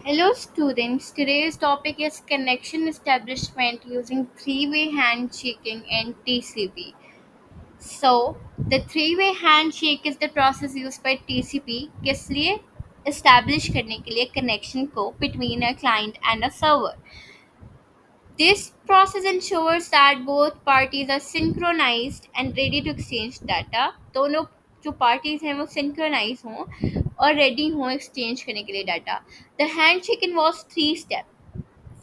Hello students, today's topic is connection establishment using three-way handshaking and TCP. So, the three-way handshake is the process used by TCP किस लिए establish करने के लिए connection को between a client and a server. This process ensures that both parties are synchronized and ready to exchange data. दोनों जो parties हैं वो synchronize हों और ready हों exchange करने के लिए data. The handshake involves three steps.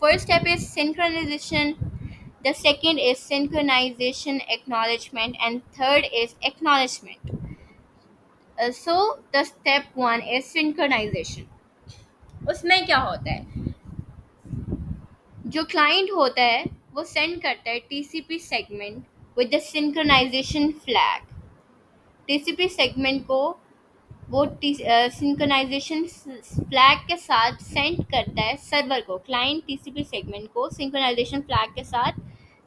First step is synchronization. The second is synchronization acknowledgement, and third is acknowledgement. So the step one is synchronization. उसमें क्या होता है? जो क्लाइंट होता है वो सेंड करता है TCP segment with the synchronization flag. TCP segment को वो सिंक्रोनाइजेशन फ्लैग के साथ सेंड करता है सर्वर को. क्लाइंट टीसीपी सेगमेंट को सिंक्रोनाइजेशन फ्लैग के साथ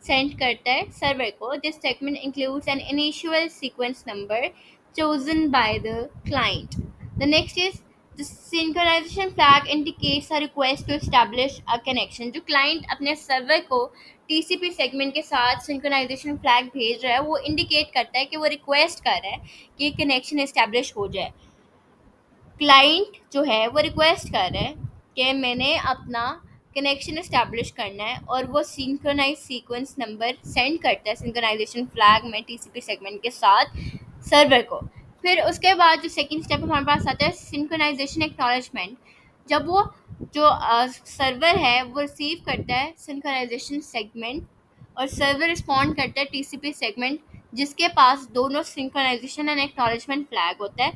सेंड करता है सर्वर को. This segment includes an initial sequence number chosen by the client. The next is the synchronization flag indicates a request to establish a connection. जो client अपने server को TCP segment के साथ सिंक्रोनाइजेशन फ्लैग भेज रहा है वो इंडिकेट करता है कि वो रिक्वेस्ट कर रहा है कि कनेक्शन इस्टेब्लिश हो जाए. क्लाइंट जो है वो रिक्वेस्ट कर रहा है कि मैंने अपना कनेक्शन इस्टेब्लिश करना है और वो सिंक्रोनाइज सीक्वेंस नंबर सेंड करता है सिंक्रोनाइजेशन फ्लैग में टीसीपी सेगमेंट के साथ सर्वर को. फिर उसके बाद जो सेकंड स्टेप हमारे पास आता है सिंक्रोनाइजेशन एक्नॉलेजमेंट. जब वो जो सर्वर है वो रिसीव करता है सिंक्रोनाइजेशन सेगमेंट और सर्वर रिस्पॉन्ड करता है टीसीपी सेगमेंट जिसके पास दोनों सिंक्रोनाइजेशन एंड एक्नॉलेजमेंट फ्लैग होता है.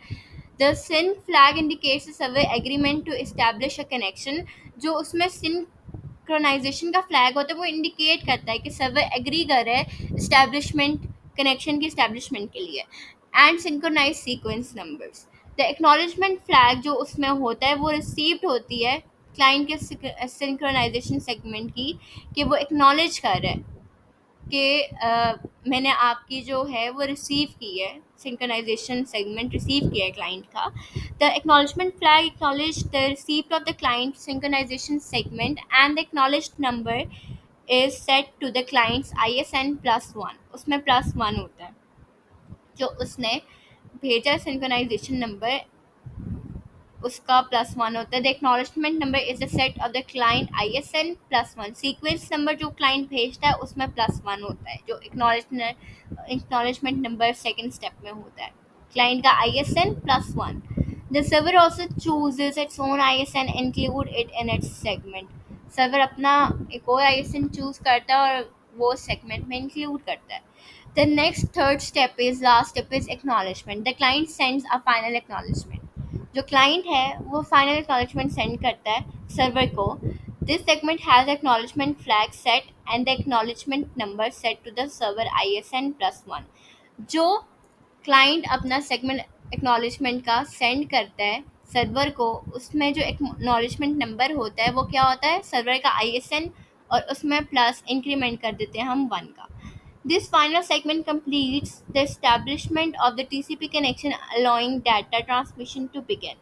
The SYN flag indicates the server agreement to establish a connection. जो उसमें सिंक्रोनाइजेशन का फ्लैग होता है वो इंडिकेट करता है कि सर्वर एग्री कर रहा है इस्टेब्लिशमेंट कनेक्शन की इस्टेब्लिशमेंट के लिए. And synchronize sequence numbers. The acknowledgement flag जो उसमें होता है वो रिसीव्ड होती है क्लाइंट के सिंक्रोनाइजेशन सेगमेंट की कि वो एक्नॉलेज कर रहा है कि मैंने आपकी जो है वो रिसीव की है सिंक्रोनाइजेशन सेगमेंट रिसीव किया है क्लाइंट का. The acknowledgement flag acknowledge the receipt of the client synchronization segment and the acknowledged number is set to the client's ISN +1. उसमें +1 होता है जो उसने भेजा सिंक्रोनाइजेशन नंबर उसका +1 होता है. The acknowledgement number is the set of the client ISN +1. Sequence number जो क्लाइंट भेजता है उसमें +1 होता है जो एक्नॉलेजमेंट नंबर सेकंड स्टेप में होता है क्लाइंट का ISN +1. The server also chooses its own ISN include it in its segment. Server अपना एक और ISN चूज करता है और वो सेगमेंट में इंक्लूड करता है. The next third step is last step is acknowledgement. The client sends a final acknowledgement. जो क्लाइंट है वो फाइनल एक्नॉलेजमेंट सेंड करता है सर्वर को. This segment has acknowledgement flag set and the acknowledgement number set to the server ISN +1. जो client अपना segment acknowledgement का send करता है सर्वर को उसमें जो एक्नॉलेजमेंट नंबर होता है वो क्या होता है सर्वर का ISN और उसमें प्लस इंक्रीमेंट कर देते हैं हम 1 का. This final segment completes the establishment of the TCP connection, allowing data transmission to begin.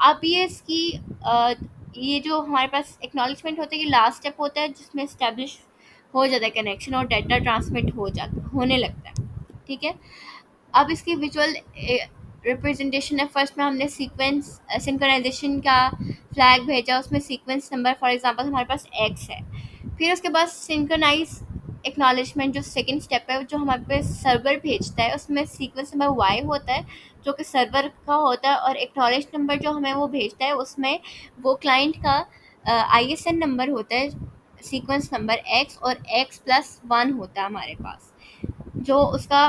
अब ये इसकी ये जो हमारे पास एक्नॉलेजमेंट होता है कि लास्ट स्टेप होता है जिसमें इस्टेब्लिश हो जाता है कनेक्शन और डाटा ट्रांसमिट होने लगता है. ठीक है. अब इसकी विजुअल रिप्रेजेंटेशन है. फर्स्ट में हमने सीक्वेंस सिंक्रोनाइजेशन का फ्लैग भेजा उसमें सीक्वेंस नंबर फॉर एग्जांपल हमारे पास X है. फिर उसके बाद सिंक्रोनाइज एक्नॉलेजमेंट जो सेकंड स्टेप है जो हमारे पे सर्वर भेजता है उसमें सीक्वेंस नंबर Y होता है जो कि सर्वर का होता है और एक्नॉलेज नंबर जो हमें वो भेजता है उसमें वो क्लाइंट का ISN नंबर होता है सीक्वेंस नंबर X और X+1 होता है हमारे पास. जो उसका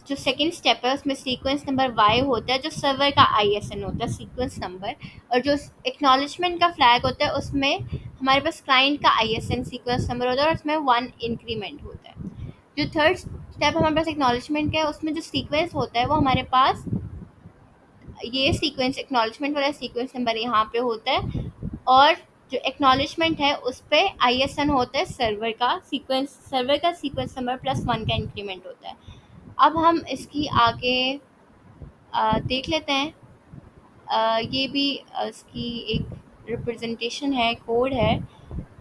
जो सेकंड स्टेप है उसमें सीक्वेंस नंबर Y होता है जो सर्वर का ISN होता है सीक्वेंस नंबर. और जो एक्नॉलेजमेंट का फ्लैग होता है उसमें हमारे पास क्लाइंट का ISN सीक्वेंस नंबर होता है और उसमें 1 इंक्रीमेंट होता है. जो थर्ड स्टेप हमारे पास एक्नॉलेजमेंट का है उसमें जो सीक्वेंस होता है वो हमारे पास ये सीक्वेंस एक्नॉलेजमेंट वाला सीक्वेंस नंबर यहाँ पे होता है और जो एक्नॉलेजमेंट है उस पर ISN होता है सर्वर का सीक्वेंस नंबर +1 का इंक्रीमेंट होता है. अब हम इसकी आगे देख लेते हैं. ये भी इसकी एक रिप्रेजेंटेशन है, कोड है,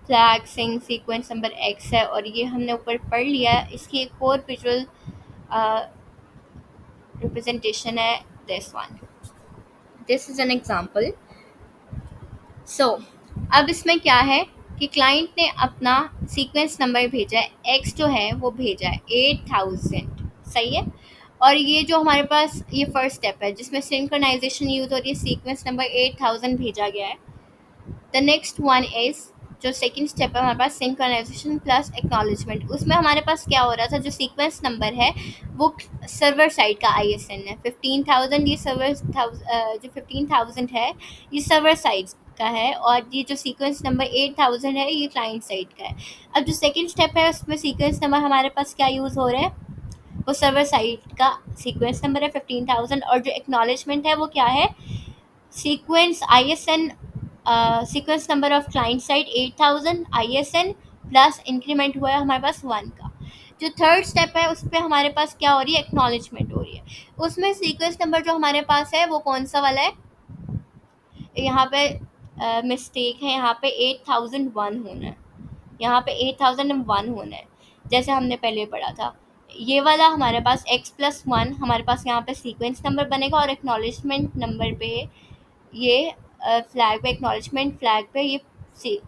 फ्लैग सिंग सीक्वेंस नंबर एक्स है, और ये हमने ऊपर पढ़ लिया है। इसकी एक और विजुअल रिप्रेजेंटेशन है, this one, this is an example. So अब इसमें क्या है कि क्लाइंट ने अपना सीक्वेंस नंबर भेजा है, एक्स जो है वो भेजा है 8000, सही है। और ये जो हमारे पास ये फर्स्ट स्टेप है जिसमें सिंक्रोनाइजेशन यूज हो रही है, सीक्वेंस नंबर 8000 भेजा गया है। द नेक्स्ट वन इज जो सेकंड स्टेप है हमारे पास, सिंक्रोनाइजेशन प्लस एक्नॉलेजमेंट। उसमें हमारे पास क्या हो रहा था, जो सीक्वेंस नंबर है वो सर्वर साइड का आईएसएन है 15000, ये सर्वर जो 15000 है ये सर्वर साइड का है, और ये जो सीक्वेंस नंबर 8000 है ये क्लाइंट साइड का है। अब जो सेकंड स्टेप है उसमें सीक्वेंस नंबर हमारे पास क्या यूज़ हो रहा है, वो सर्वर साइड का सीक्वेंस नंबर है 15000, और जो एक्नॉलेजमेंट है वो क्या है, sequence ISN, sequence number of client side 8000 ISN plus increment हुआ है हमारे पास 1 का। जो थर्ड स्टेप है उस पर हमारे पास क्या हो रही है, एक्नॉलेजमेंट हो रही है। उसमें सीक्वेंस नंबर जो हमारे पास है वो कौन सा वाला है, यहाँ पे मिस्टेक है, यहाँ पे 8001 होना है, यहाँ पे 8001 होना है, जैसे हमने पहले पढ़ा था। ये वाला हमारे पास x+1 हमारे पास यहाँ पे सीक्वेंस नंबर बनेगा, और एक्नॉलेजमेंट नंबर पे ये फ्लैग पे, एक्नॉलेजमेंट फ्लैग पे ये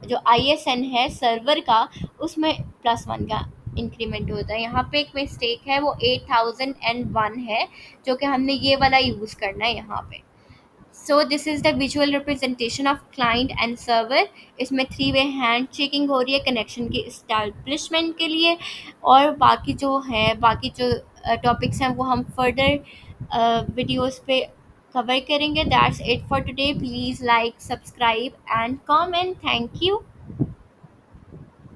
जो ISN है सर्वर का उसमें +1 का इंक्रीमेंट होता है। यहाँ पे एक मिस्टेक है, वो 8001 है, जो कि हमने ये वाला यूज़ करना है यहाँ पे। So this is the visual representation of client and server. इसमें 3 वे हैंड चेकिंग हो रही है कनेक्शन के इस्टेब्लिशमेंट के लिए, और बाकी जो है, बाकी जो टॉपिक्स हैं वो हम फर्दर वीडियोस पे कवर करेंगे। That's it for today. Please like, subscribe and comment. Thank you.